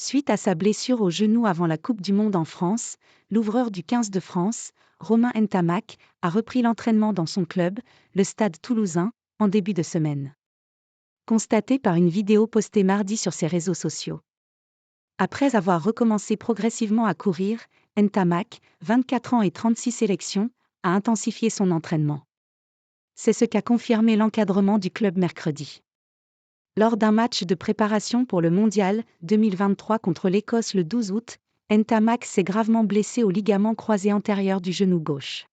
Suite à sa blessure au genou avant la Coupe du Monde en France, l'ouvreur du 15 de France, Romain Ntamak, a repris l'entraînement dans son club, le Stade Toulousain, en début de semaine. Constaté par une vidéo postée mardi sur ses réseaux sociaux. Après avoir recommencé progressivement à courir, Ntamak, 24 ans et 36 sélections, a intensifié son entraînement. C'est ce qu'a confirmé l'encadrement du club mercredi. Lors d'un match de préparation pour le Mondial 2023 contre l'Écosse le 12 août, Ntamak s'est gravement blessé au ligament croisé antérieur du genou gauche.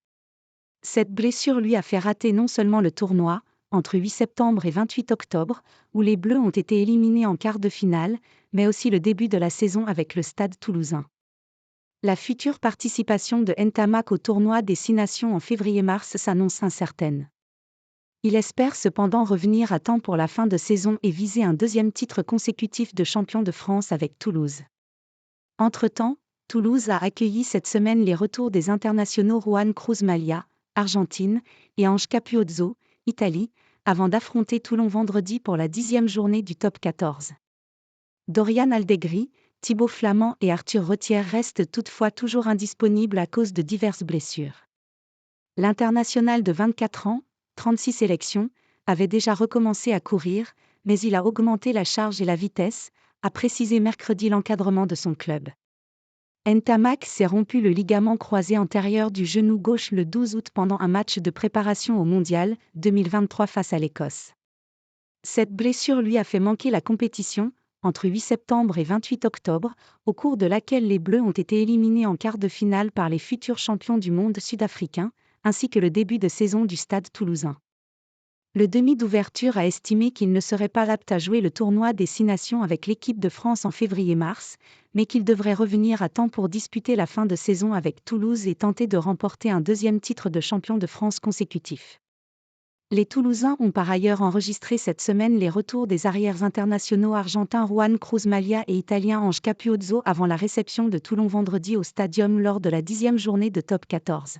Cette blessure lui a fait rater non seulement le tournoi, entre 8 septembre et 28 octobre, où les Bleus ont été éliminés en quart de finale, mais aussi le début de la saison avec le Stade Toulousain. La future participation de Ntamak au tournoi des 6 nations en février-mars s'annonce incertaine. Il espère cependant revenir à temps pour la fin de saison et viser un deuxième titre consécutif de champion de France avec Toulouse. Entre-temps, Toulouse a accueilli cette semaine les retours des internationaux Juan Cruz Malia, Argentine, et Ange Capuozzo, Italie, avant d'affronter Toulon vendredi pour la 10e journée du top 14. Dorian Allegri, Thibaut Flament et Arthur Retière restent toutefois toujours indisponibles à cause de diverses blessures. L'international de 24 ans, 36 sélections, avait déjà recommencé à courir, mais il a augmenté la charge et la vitesse, a précisé mercredi l'encadrement de son club. Ntamak s'est rompu le ligament croisé antérieur du genou gauche le 12 août pendant un match de préparation au Mondial 2023 face à l'Écosse. Cette blessure lui a fait manquer la compétition, entre 8 septembre et 28 octobre, au cours de laquelle les Bleus ont été éliminés en quart de finale par les futurs champions du monde sud-africains, ainsi que le début de saison du Stade Toulousain. Le demi d'ouverture a estimé qu'il ne serait pas apte à jouer le tournoi des 6 nations avec l'équipe de France en février-mars, mais qu'il devrait revenir à temps pour disputer la fin de saison avec Toulouse et tenter de remporter un deuxième titre de champion de France consécutif. Les Toulousains ont par ailleurs enregistré cette semaine les retours des arrières internationaux argentins Juan Cruz Malia et italien Ange Capuozzo avant la réception de Toulon vendredi au Stadium lors de la 10e journée de top 14.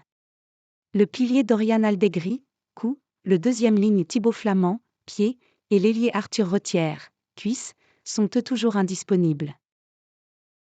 Le pilier Dorian Allegri, cou, le deuxième ligne Thibaut Flament, pied, et l'ailier Arthur Retière, cuisse, sont eux toujours indisponibles.